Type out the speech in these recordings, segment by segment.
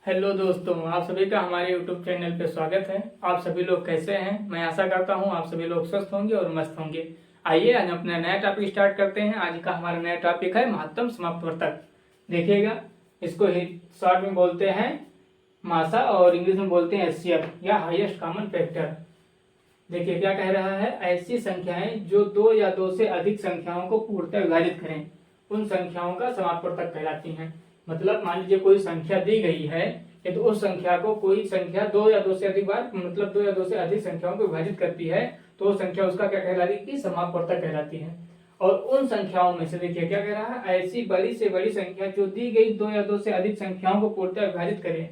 Hello दोस्तों, आप सभी का हमारे YouTube चैनल पे स्वागत है। आप सभी लोग कैसे हैं? मैं आशा करता हूं आप सभी लोग स्वस्थ होंगे और मस्त होंगे। आइए आज अपना नया टॉपिक स्टार्ट करते हैं। आज का हमारा नया टॉपिक है महत्तम समापवर्तक। देखिएगा, इसको शॉर्ट में बोलते हैं मासा और इंग्लिश में बोलते हैं एचसीएफ या हाईएस्ट कॉमन फैक्टर। देखिए क्या कह रहा है, ऐसी संख्याएं जो दो या दो से अधिक संख्याओं को पूर्णतः विभाजित करें उन संख्याओं का समापवर्तक कहलाती हैं। मतलब मान लीजिए कोई संख्या दी गई है तो उस संख्या को कोई संख्या दो या दो से अधिक बार मतलब दो या दो से अधिक संख्याओं को विभाजित करती है तो वो संख्या उसका क्या कहलाती है कि समापवर्तक कहलाती है। और उन संख्याओं में से देखिए क्या कह रहा है, ऐसी बड़ी से बड़ी संख्या जो दी गई दो या दो से अधिक संख्याओं को पूर्णतः विभाजित करे।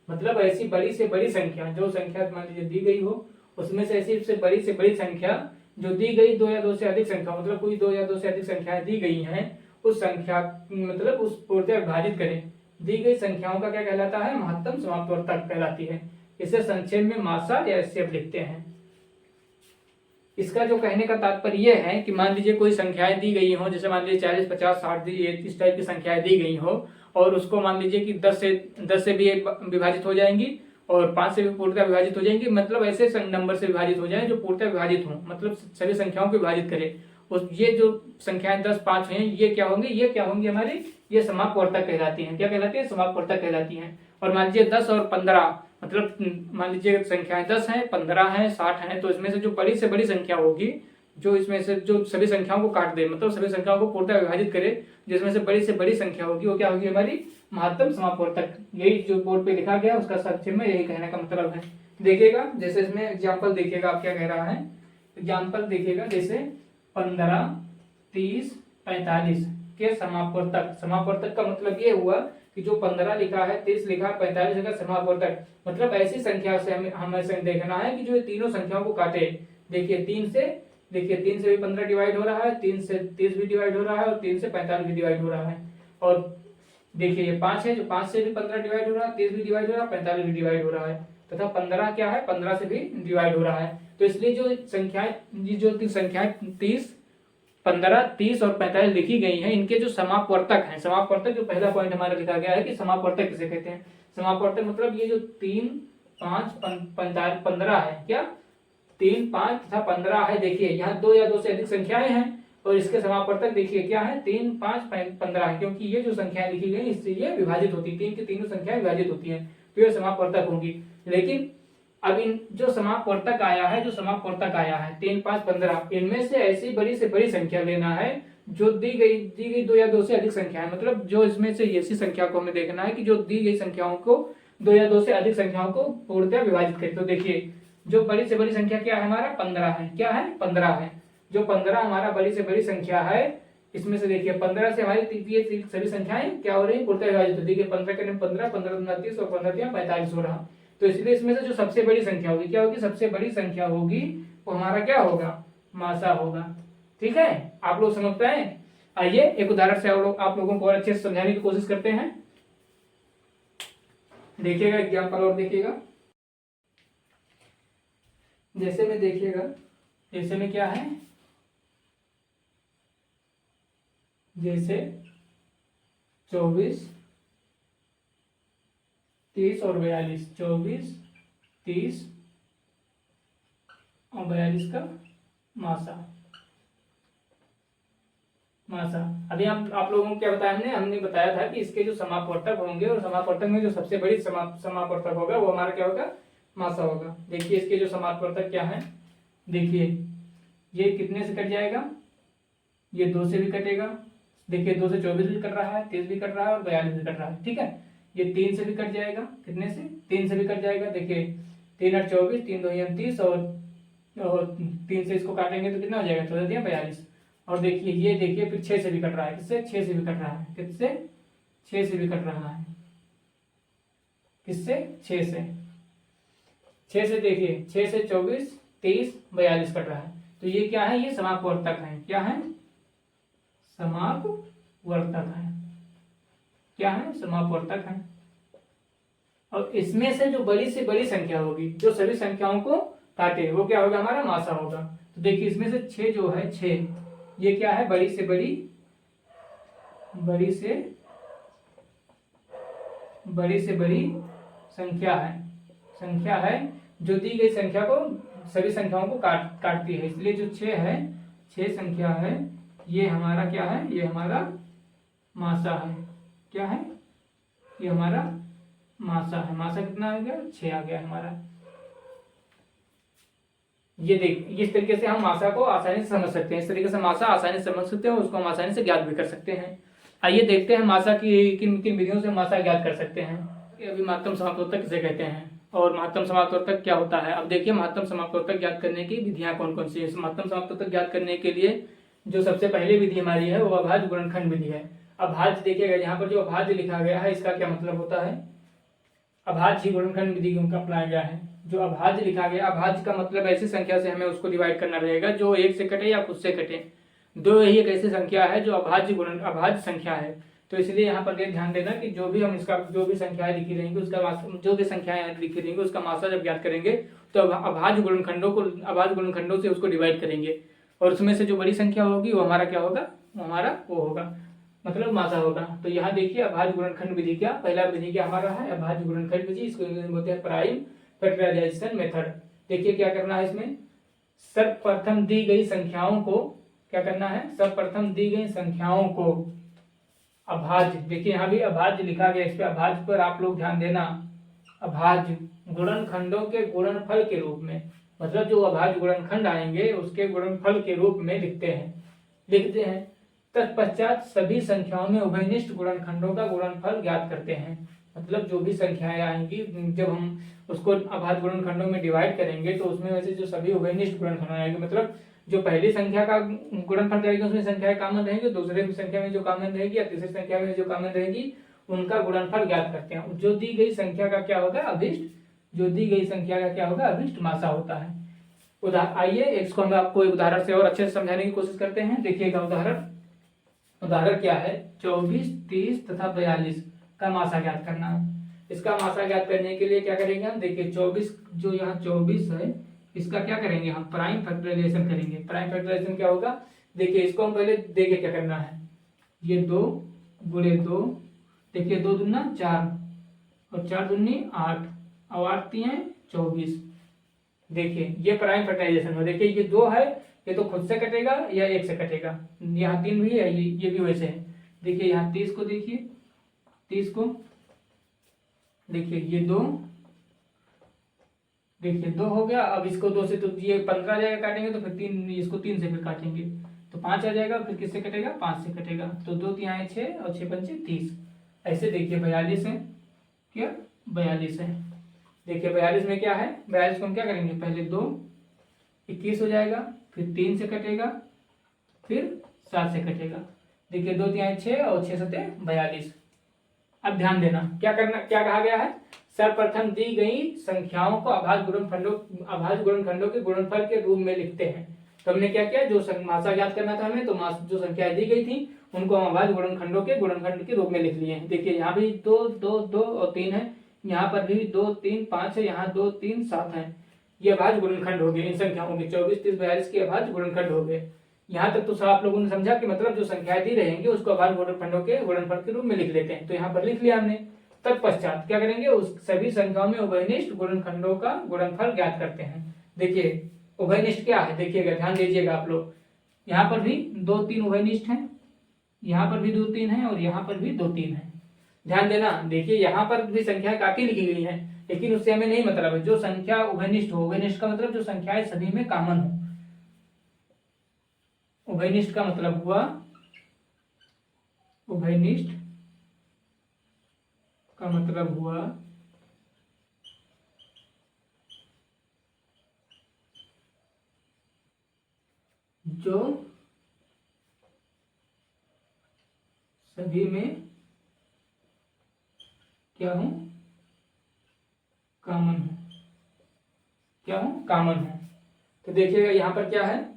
मतलब ऐसी बड़ी से बड़ी संख्या, जो संख्या मान लीजिए दी गई हो उसमें से ऐसी से बड़ी संख्या जो दी गई दो या दो से अधिक संख्या, मतलब कोई दो या दो से अधिक संख्याएं दी गई हैं उस संख्या मतलब उस पूर्णतः विभाजित करें। दी गई संख्याओं का क्या कहलाता है, महत्तम समापवर्तक कहलाती है। इसे संक्षेप में मासा या एचसीएफ लिखते हैं। इसका जो कहने का तात्पर्य यह है कि मान लीजिए कोई संख्याएं दी गई हो, जैसे मान लीजिए 40, 50, 60 इस टाइप की संख्याएं दी गई हो और उसको मान लीजिए कि 10 से भी विभाजित हो जाएंगी और 5 से भी पूर्णतः विभाजित हो जाएंगी। मतलब ऐसे नंबर से विभाजित हो जाए जो पूर्णतः विभाजित हो, मतलब सभी संख्याओं को विभाजित करे। उस ये जो संख्याएं 10, 5 हैं ये क्या होंगी हमारी, ये समापवर्तक कहलाती हैं। क्या कहलाती है, समापवर्तक कहलाती हैं। और मान लीजिए 10 और 15, मतलब मान लीजिए संख्याएं 10 हैं, 15 हैं, 60 हैं, तो इसमें से जो बड़ी से बड़ी संख्या होगी, जो इसमें से जो सभी संख्याओं को काट दे, मतलब सभी संख्याओं को पूर्णतः विभाजित करे, जिसमें से बड़ी संख्या होगी वो क्या होगी, हमारी महत्तम समापवर्तक। यही जो बोर्ड पे लिखा गया उसका संक्षेप में यही कहने का मतलब है। देखिएगा जैसे इसमें एग्जाम्पल देखिएगा, आप क्या कह रहा है, एग्जाम्पल देखिएगा जैसे 15, 30, 45 के समापवर्तक। समापवर्तक का मतलब ये हुआ कि जो 15 लिखा है, 30 लिखा है, 45 लिखा, समापवर्तक मतलब ऐसी संख्या से हमें देखना है कि जो ये तीनों संख्याओं को काटे। देखिए 3 से भी 15 डिवाइड हो रहा है, 3 से 30 भी डिवाइड हो रहा है और 3 से 45 भी डिवाइड हो रहा है। और देखिए ये 5 है, जो 5 से भी 15 डिवाइड हो रहा है, 30 भी डिवाइड हो रहा है, 45 भी डिवाइड हो रहा है, तथा 15 क्या है, 15 से भी डिवाइड हो रहा है। तो इसलिए जो संख्याएं 30, 15, 30 और 45 लिखी गई हैं, इनके जो समापवर्तक हैं, समापवर्तक जो पहला पॉइंट हमारा लिखा गया है कि समापवर्तक किसे कहते हैं। समापवर्तक मतलब ये जो 3, 5, 15 है, क्या 3, 5 तथा 15 है। देखिए यहाँ दो या दो से अधिक संख्याएं हैं और इसके समापवर्तक देखिए क्या है, 3, 5, 15 है, क्योंकि ये जो संख्याएं लिखी गई इससे ये विभाजित होती है, तीन की तीनों संख्याएं विभाजित होती हैं तो ये समापवर्तक होंगी। लेकिन अब इन जो समापवर्तक आया है, 3, 5, 15, इनमें से ऐसी बड़ी से बड़ी संख्या लेना है जो दी गई दो या दो से अधिक संख्या है। मतलब जो इसमें से ऐसी संख्या को हमें देखना है कि जो दी गई संख्याओं को दो या दो से अधिक संख्याओं को पूर्णतः विभाजित करे। तो देखिए जो बड़ी से बड़ी संख्या क्या है, हमारा 15 है, क्या है 15 है। जो 15 हमारा बड़ी से बड़ी संख्या है, इसमें से देखिए 15 से हमारी ये सभी संख्याएं क्या हो रही है, पूर्णतः विभाजित होती है। 15 के 15, 15 30 और 15 45 हो रहा। तो इसलिए इसमें से जो सबसे बड़ी संख्या होगी क्या होगी, सबसे बड़ी संख्या होगी वो हमारा क्या होगा, मासा होगा। ठीक है, आप लोग समझ पाए। आइए एक उदाहरण से आप लोगों को और अच्छे से समझाने की कोशिश करते हैं। देखिएगा एग्जाम्पल और देखिएगा, जैसे में देखिएगा, जैसे में क्या है, जैसे 24, 30 और 42, 24, 30 और 42 का मासा। अभी आप लोगों को क्या बताया हमने बताया था कि इसके जो समापवर्तक होंगे और समापवर्तक में जो सबसे बड़ी समापवर्तक होगा वो हमारा क्या होगा, मासा होगा। देखिए इसके जो समापवर्तक क्या है, देखिए ये कितने से कट जाएगा, ये 2 से भी कटेगा। देखिए 2 से 24 भी कट रहा है, 30 भी कट रहा है और 42 भी कट रहा है। ठीक है, ये 3 से भी कट जाएगा, कितने से, 3 से भी कट जाएगा। देखिए 3 और 24, 3 2 30 और 3 से इसको काटेंगे तो कितना हो जाएगा, 14 42। और देखिए ये देखिए फिर 6 से भी कट रहा है, किससे, 6 से भी कट रहा है, किससे, 6 से भी कट रहा है, किससे, 6 से। 6 से देखिए 6 से 24, 30, 42 कट रहा है। तो ये क्या है, ये समापवर्तक है। क्या है, समापवर्तक है। क्या है, समापवर्तक है। और इसमें से जो बड़ी से बड़ी संख्या होगी जो सभी संख्याओं को काटे वो क्या होगा, हमारा मासा होगा। तो देखिए इसमें से 6 जो है, 6 ये क्या है, बड़ी से बड़ी संख्या है, संख्या है जो दी गई संख्या को, सभी संख्याओं को काटती है। इसलिए जो 6 है, 6 संख्या है, ये हमारा क्या है, ये हमारा मासा है। क्या है, ये हमारा मासा है। मासा कितना आ गया, 6 आ गया हमारा। ये देख, इस तरीके से हम मासा को आसानी से समझ सकते हैं। इस तरीके से मासा आसानी से समझ सकते हैं और उसको हम आसानी से ज्ञात भी कर सकते हैं। आइए देखते हैं मासा की किन किन विधियों से मासा ज्ञात कर सकते हैं। अभी महत्तम समाप्तोत्तर किसे कहते हैं और महत्तम समाप्तोत्तर क्या होता है। अब देखिए महत्तम समाप्तोत्तर ज्ञात करने की विधियां कौन कौन सी है। महत्तम समाप्तोत्तर ज्ञात करने के लिए जो सबसे पहले विधि हमारी है वो अभाज्य गुणनखंड विधि है। अभाज्य देखिएगा, यहाँ पर जो अभाज्य लिखा गया है इसका क्या मतलब होता है, अभाज्य गुणनखंड विधि का अपनाया गया है। जो अभाज्य लिखा गया, अभाज्य का मतलब ऐसी संख्या से हमें उसको डिवाइड करना रहेगा जो एक से कटे या खुद से कटे। दो ही एक ऐसी संख्या है जो अभाज्य संख्या है। तो इसलिए यहाँ पर ध्यान देना कि जो भी हम इसका जो भी संख्याएं लिखी रहेंगी उसका जो भी संख्याएं लिखी रहेंगी उसका मासा जब ज्ञात करेंगे तो अभाज्य गुणनखंडों से उसको डिवाइड करेंगे और उसमें से जो बड़ी संख्या होगी वो हमारा क्या होगा, वो होगा मतलब मासा होगा। तो यहाँ देखिए अभाज्य गुणनखंड विधि क्या, पहला विधि क्या हमारा है, अभाज्य गुणनखंड विधि। इसको इंग्लिश में बोलते हैं प्राइम फैक्टराइजेशन मेथड। देखिए क्या करना है इसमें, सर्वप्रथम दी गई संख्याओं को क्या करना है, सर्वप्रथम दी गई संख्याओं को अभाज्य, देखिए यहाँ भी अभाज्य लिखा गया, इस पे अभाज्य पर आप लोग ध्यान देना, अभाज्य गुणनखंडों के गुणनफल के रूप में, मतलब जो अभाज्य गुणनखंड आएंगे उसके गुणनफल के रूप में लिखते हैं। तत्पश्चात सभी संख्याओं में उभयनिष्ठ गुणनखंडों का गुणनफल ज्ञात करते हैं। मतलब जो भी संख्याएं आएंगी जब हम उसको अभाज्य गुणनखंडों में डिवाइड करेंगे तो उसमें वैसे जो सभी उभयनिष्ठ गुणनखंड आएंगे, मतलब जो पहली संख्या का गुणनफल रहेगी उसमें संख्याएं कॉमन रहेंगी, दूसरे संख्या में जो कॉमन रहेगी या तीसरी संख्या में जो कॉमन रहेगी उनका गुणनफल ज्ञात करते हैं। जो दी गई संख्या का क्या होगा, अभिष्ट, जो दी गई संख्या का क्या होगा, अभिष्ट मासा होता है। आइए इसको हम आपको एक उदाहरण से और अच्छे से समझाने की कोशिश करते हैं। देखिएगा उदाहरण क्या है, 24, 30 तथा 42 का मासा ज्ञात करना है। इसका मासा ज्ञात करने के लिए क्या करेंगे हम, देखिए 24, जो यहाँ 24 है इसका क्या करेंगे हम, प्राइम फैक्टराइजेशन करेंगे। प्राइम फैक्टराइजेशन क्या होगा, देखिए इसको हम पहले देखिए क्या करना है, ये 2 गुणे 2, देखिए 2 दूना 4 और 4 दूनी 8 और 8 तियां 24। देखिए ये प्राइम फैक्टराइजेशन है। देखिए ये 2 है, ये तो खुद से कटेगा या 1 से कटेगा, यहाँ 3 भी है, ये भी वैसे है। देखिए यहाँ 30 को देखिए, 30 को देखिए ये 2, देखिए 2 हो गया। अब इसको 2 से तो ये 15 आ जाएगा काटेंगे तो फिर 3, इसको 3 से फिर काटेंगे तो 5 आ जाएगा, फिर किससे कटेगा, 5 से कटेगा। तो 2 तिहाई 6 और 6 पंचे 30। ऐसे देखिए 42 है, क्या 42 है। देखिए 42 में क्या है, 42 को हम क्या करेंगे, पहले 2 21 हो जाएगा, फिर 3 से कटेगा, फिर 7 से कटेगा। देखिए 2 तिहाई 6 और 6 सते 42। अब ध्यान देना क्या कहा गया है, सर्वप्रथम दी गई संख्याओं को अभाज्य गुणनखंडों के गुणनफल के रूप में लिखते हैं। तो हमने क्या किया, जो मासा ज्ञात करना था हमें, तो जो संख्याएं दी गई थी उनको हम अभाज्य गुणनखंडों के गुणनखंड के रूप में लिख लिए हैं। देखिए यहाँ भी 2 2 2 और 3 है, यहाँ पर भी 2 3 5 है, यहाँ 2 3 7 है। ये अभाज्य गुणनखंड हो गए इन संख्याओं के, 24 30 42 के अभाज्य गुणनखंड हो गए। यहाँ तक तो आप लोगों ने समझा कि मतलब जो संख्याएं दी रहेंगे उसको अभाज्य गुणनखंडों के गुणनफल के रूप में लिख लेते हैं। तो यहाँ पर लिख लिया हमने। तत्पश्चात क्या करेंगे, उस सभी संख्याओं में उभयनिष्ठ गुणनखंडों का गुणनफल ज्ञात करते हैं। देखिए उभयनिष्ठ क्या है, देखिएगा ध्यान दीजिएगा आप लोग, यहाँ पर भी 2 3 उभयनिष्ठ हैं, यहाँ पर भी 2 3 है और यहाँ पर भी 2 3 है। ध्यान देना, देखिए यहाँ पर भी संख्या काफी लिखी गई है, लेकिन उससे हमें नहीं मतलब है। जो संख्या उभयनिष्ठ हो, उभयनिष्ठ का मतलब जो संख्याएं सभी में कॉमन हो। उभयनिष्ठ का मतलब हुआ, उभयनिष्ठ का मतलब हुआ जो सभी में क्या हूं, कॉमन हो, क्या हूं, कॉमन हो। तो देखिएगा यहाँ पर क्या है,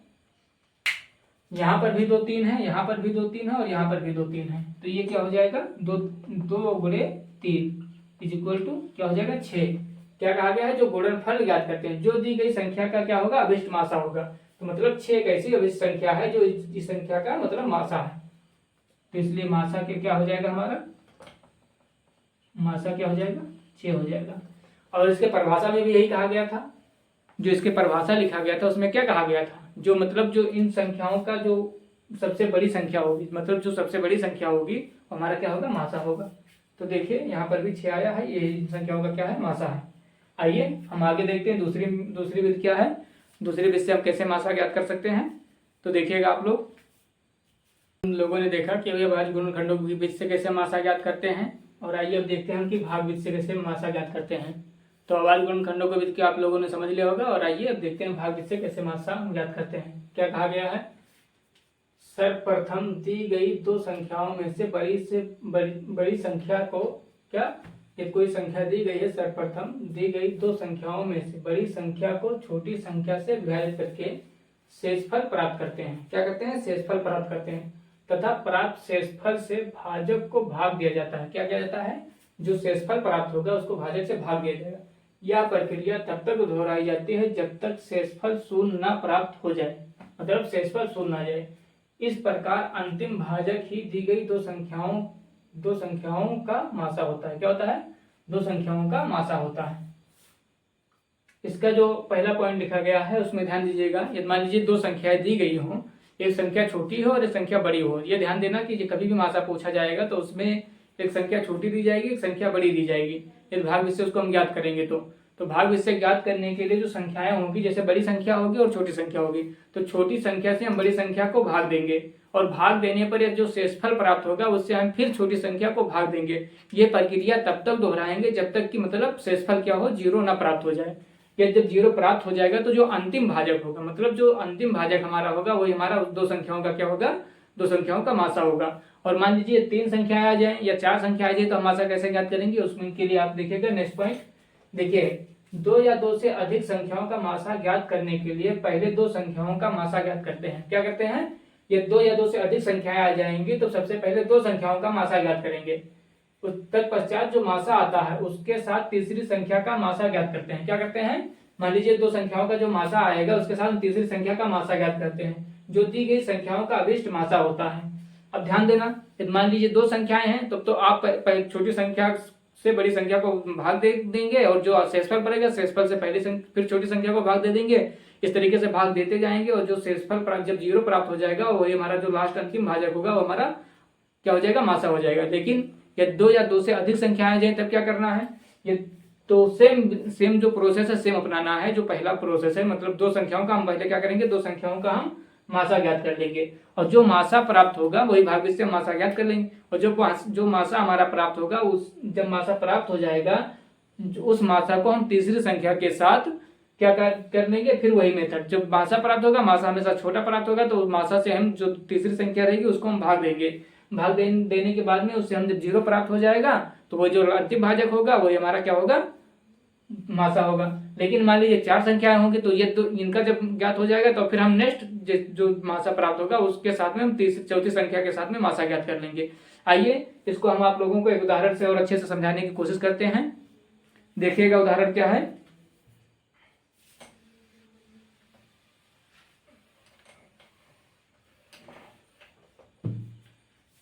यहाँ पर भी 2 3 है, यहाँ पर भी 2 3 है और यहाँ पर भी 2 3 है। तो ये क्या हो जाएगा, 2 गुणे 3 इज इक्वल टू क्या हो जाएगा, 6। क्या कहा गया है, जो गुणनफल ज्ञात करते हैं, जो दी गई संख्या का क्या होगा, अभिष्ट मासा होगा। तो मतलब 6 एक ऐसी अभिष्ट संख्या है जो इस संख्या का मतलब मासा है। तो इसलिए मासा के क्या हो जाएगा, हमारा मासा क्या हो जाएगा, 6 हो जाएगा। और इसके परिभाषा में भी यही कहा गया था, जो इसके परिभाषा लिखा गया था उसमें क्या कहा गया था, जो मतलब जो इन संख्याओं का जो सबसे बड़ी संख्या होगी, मतलब जो सबसे बड़ी संख्या होगी हमारा क्या होगा, मासा होगा। तो देखिए यहाँ पर भी 6 आया है, ये इन संख्याओं का क्या है, मासा है। आइए हम आगे देखते हैं दूसरी विधि क्या है, दूसरी विधि से हम कैसे मासा ज्ञात कर सकते हैं। तो देखिएगा आप लोग, लोगों ने देखा कि अविभाज्य गुणनखंडों की विधि से कैसे मासा ज्ञात करते हैं, और आइए अब देखते हैं कि भाग विधि से कैसे मासा ज्ञात करते हैं। तो अविभाज्य गुणनखंडों की विधि के आप लोगों ने समझ लिया होगा, और आइए अब देखते हैं भाग विधि से कैसे मासा ज्ञात करते हैं। क्या कहा गया है, सर्वप्रथम दी गई दो संख्याओं में से बड़ी संख्या को, क्या ये कोई संख्या दी गई है, सर्वप्रथम दी गई दो संख्याओं में से बड़ी संख्या को छोटी संख्या से विभाजित करके शेषफल प्राप्त करते हैं। क्या करते हैं, शेषफल प्राप्त करते हैं, तथा प्राप्त शेषफल से भाजक को भाग दिया जाता है। क्या किया जाता है, जो शेषफल प्राप्त होगा उसको भाजक से भाग दिया जाएगा। यह प्रक्रिया तब तक दोहराई जाती है जब तक शेषफल शून्य न प्राप्त हो जाए, मतलब शेषफल शून्य न जाए। इस प्रकार अंतिम भाजक ही दी गई दो संख्याओं का मासा होता है। क्या होता है, दो संख्याओं का मासा होता है। इसका जो पहला पॉइंट लिखा गया है उसमें ध्यान दीजिएगा, यदि मान लीजिए दो संख्याएं दी गई हो, एक संख्या छोटी हो और एक संख्या बड़ी हो, ये ध्यान देना कि कभी भी मासा पूछा जाएगा तो उसमें एक संख्या छोटी दी जाएगी, एक संख्या बड़ी दी जाएगी। यदि भाग विधि से उसको हम ज्ञात करेंगे तो भाग विधि से ज्ञात करने के लिए जो संख्याएं होंगी, जैसे बड़ी संख्या होगी और छोटी संख्या होगी, तो छोटी संख्या से हम बड़ी संख्या को भाग देंगे, और भाग देने पर जो शेषफल प्राप्त होगा उससे हम फिर छोटी संख्या को भाग देंगे। ये प्रक्रिया तब तक दोहराएंगे जब तक कि मतलब शेषफल क्या हो, 0 न प्राप्त हो जाए। या जब 0 प्राप्त हो जाएगा तो जो अंतिम भाजक होगा, मतलब जो अंतिम भाजक हमारा होगा वही हमारा दो संख्याओं का क्या होगा, दो संख्याओं का मासा होगा। और मान लीजिए 3 संख्याएं आ जाए या 4 संख्या आ जाए तो हम मासा कैसे ज्ञात करेंगे, उसमें के लिए आप देखिएगा नेक्स्ट पॉइंट। देखिए, 2 या 2 से अधिक संख्याओं का मासा ज्ञात करने के लिए पहले दो संख्याओं का मासा ज्ञात करते हैं। क्या करते हैं, ये 2 या 2 से अधिक संख्याएं आ जाएंगी तो सबसे पहले दो संख्याओं का मासा ज्ञात करेंगे। तत्पश्चात जो मासा आता है उसके साथ तीसरी संख्या का मासा ज्ञात करते हैं। क्या करते हैं, मान लीजिए दो संख्याओं का जो मासा आएगा उसके साथ तीसरी संख्या का मासा ज्ञात करते हैं, जो दी गई संख्याओं का अभिष्ट मासा होता है। अब ध्यान देना, मान लीजिए दो संख्याएं हैं तब तो आप छोटी संख्या से बड़ी संख्या को भाग दे देंगे, और जो शेषफल पड़ेगा शेषफल से पहले फिर छोटी संख्या को भाग दे देंगे। इस तरीके से भाग देते जाएंगे, और जो शेषफल जब 0 प्राप्त हो जाएगा वही हमारा जो लास्ट अंतिम भाजक होगा वो हमारा क्या हो जाएगा, मासा हो जाएगा। लेकिन यदि 2 या 2 से अधिक संख्याएं जाए तब क्या करना है, ये तो सेम जो प्रोसेस है सेम अपनाना है, जो पहला प्रोसेस है, मतलब दो संख्याओं का हम पहले क्या करेंगे, दो संख्याओं का हम मासा ज्ञात कर लेंगे, और जो मासा प्राप्त होगा वही भाग विधि से मासा ज्ञात कर लेंगे। और जो मासा हमारा प्राप्त होगा जब मासा प्राप्त हो जाएगा उस मासा को हम तीसरी संख्या के साथ क्या कर लेंगे, फिर वही मेथड, जब मासा प्राप्त होगा, मासा हमेशा छोटा प्राप्त होगा तो मासा से हम जो तीसरी संख्या रहेगी उसको हम भाग देंगे। भाग देने के बाद में उससे हम जब 0 प्राप्त हो जाएगा तो वो जो अंतिम भाजक होगा वही हमारा क्या होगा, मासा होगा। लेकिन मान लीजिए 4 संख्याएं होंगी तो ये तो इनका जब ज्ञात हो जाएगा तो फिर हम नेक्स्ट जो मासा प्राप्त होगा उसके साथ में हम चौथी संख्या के साथ में मासा ज्ञात कर लेंगे। आइए इसको हम आप लोगों को एक उदाहरण से और अच्छे से समझाने की कोशिश करते हैं। देखिएगा उदाहरण क्या है,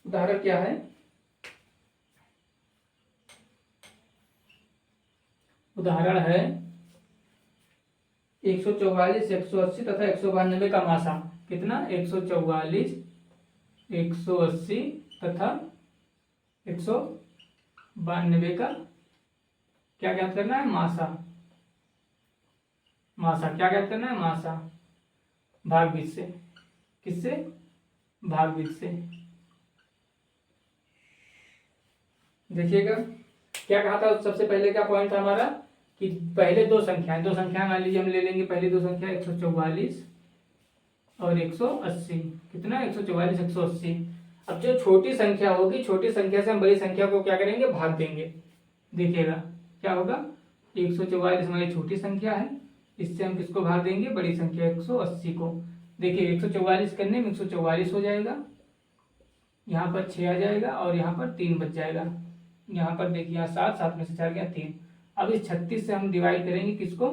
उदाहरण क्या है, उदाहरण है 144, 180 तथा 192 का मासा। कितना, 144, 180 तथा 192 का क्या ज्ञात करना है, मासा। मासा क्या ज्ञात करना है, मासा भाग विधि से। किससे, भाग विधि से। देखिएगा क्या कहा था, सबसे पहले क्या पॉइंट था हमारा कि पहले दो संख्याएं मान लीजिए हम ले लेंगे, पहली दो संख्या 144 और 180। कितना, 144, 180। अब जो छोटी संख्या होगी, छोटी संख्या से हम बड़ी संख्या को क्या करेंगे, भाग देंगे। देखिएगा क्या होगा, 144 हमारी छोटी संख्या है, इससे हम किसको भाग देंगे, बड़ी संख्या 180 को। देखिए 144 करने में 144 हो जाएगा, यहाँ पर 6 आ जाएगा और यहाँ पर 3 बच जाएगा। यहाँ पर देखिए, यहाँ 7 में से 4 गया 3। अब इस 36 से हम डिवाइड करेंगे किसको,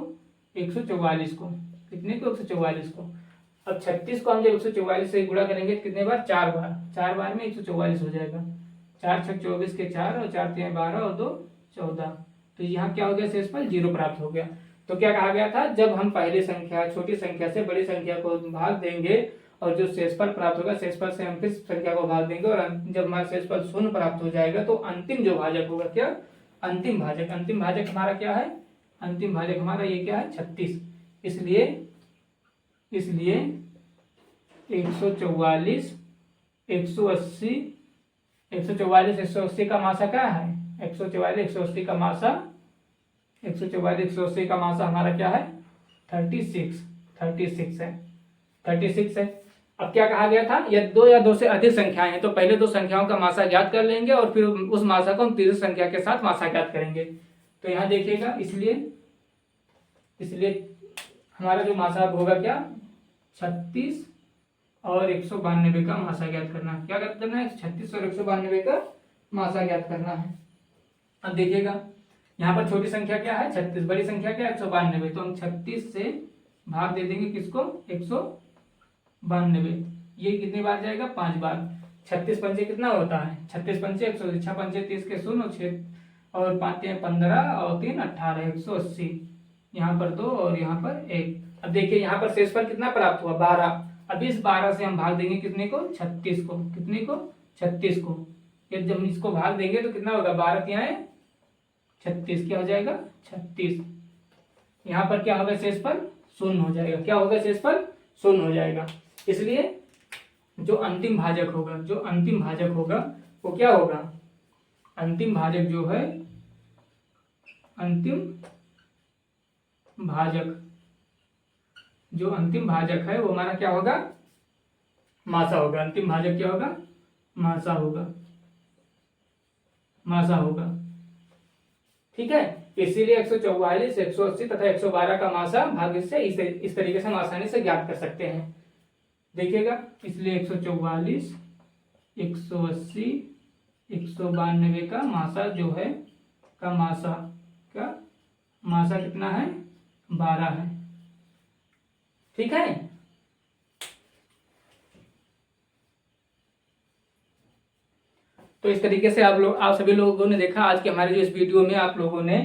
144 को। कितने को, 144 को। अब 36 को हम जब 144 से गुणा करेंगे कितने बार, 4 बार। 4 बार में 144 हो जाएगा। 4 6 24 के 4 और 4 3 12 और 2 14। तो यहाँ क्या हो गया, शेषफल 0 प्राप्त हो गया। तो क्या कहा गया था, जब हम पहली संख्या छोटी संख्या से बड़ी संख्या को भाग देंगे और जो शेषफल प्राप्त होगा, शेषफल से हम किस संख्या को भाग देंगे और जब हमारा शेषफल 0 प्राप्त हो जाएगा तो अंतिम जो भाजक होगा, क्या, अंतिम भाजक। अंतिम भाजक हमारा क्या है, अंतिम भाजक हमारा ये क्या है, 36। इसलिए 144 180 144 180 का मासा क्या है, 144 180 का मासा 144 180 का मासा हमारा क्या है, 36 है, 36 है। अब क्या कहा गया था, या दो से अधिक संख्याएं हैं तो पहले दो संख्याओं का मासा ज्ञात कर लेंगे और फिर उस मासा को हम तीसरी संख्या के साथ मासा ज्ञात करेंगे। तो यहाँ देखिएगा, इसलिए हमारा जो मासा होगा क्या, 36 और 192 का मासा ज्ञात करना है। क्या ज्ञात करना है, 36 और 192 का मासा ज्ञात करना है। अब देखिएगा यहाँ पर छोटी संख्या क्या है, 36, बड़ी संख्या क्या है, 192। तो हम 36 से भाग दे देंगे किसको, 192। ये कितनी बार जाएगा, 5 बार। 36 पंचे कितना होता है, 36 पंचे 100, 6 पंचे 30 के 0, 6 और 5 15 और 3 18, 180। यहाँ पर 2 और यहाँ पर 1। अब देखिए यहाँ पर शेषफल कितना प्राप्त हुआ, 12। अब इस 12 से हम भाग देंगे कितने को, 36 को। कितने को, 36 को। जब हम इसको भाग देंगे तो कितना होगा, 12 क्या है, 36। क्या हो जाएगा, 36। यहाँ पर क्या होगा, शेषफल 0 हो जाएगा। क्या होगा, शेषफल 0 हो जाएगा। इसलिए जो अंतिम भाजक होगा, वो क्या होगा, अंतिम भाजक जो है, जो अंतिम भाजक है वो हमारा क्या होगा, मासा होगा। अंतिम भाजक क्या होगा, मासा होगा। ठीक है। इसीलिए 144 180 तथा 112 का मासा भाग्य से इस तरीके से हम आसानी से ज्ञात कर सकते हैं। देखिएगा, इसलिए 144 180 192 का मासा जो है, का मासा कितना है, 12 है। ठीक है। तो इस तरीके से आप सभी लोगों ने देखा आज के हमारे जो इस वीडियो में आप लोगों ने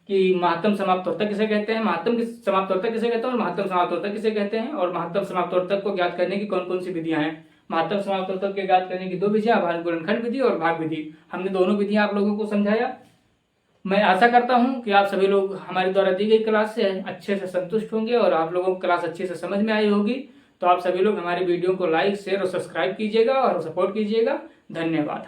कि महत्तम समाप्तोत्तर किसे कहते हैं, महत्तम समाप्तोत्तर किसे कहते हैं और महत्तम समाप्तोत्तर किसे कहते हैं, और महत्तम समाप्तोत्तर को ज्ञात करने की कौन कौन सी विधियां हैं। महत्तम समाप्तोत्तर के ज्ञात करने की 2 विधियां, भाज्य गुणनखंड विधि और भाग विधि। हमने दोनों विधियां आप लोगों को समझाया। मैं आशा करता हूं कि आप सभी लोग हमारे द्वारा दी गई क्लास से अच्छे से संतुष्ट होंगे और आप लोगों को क्लास अच्छे से समझ में आई होगी। तो आप सभी लोग हमारे वीडियो को लाइक, शेयर और सब्सक्राइब कीजिएगा और सपोर्ट कीजिएगा। धन्यवाद।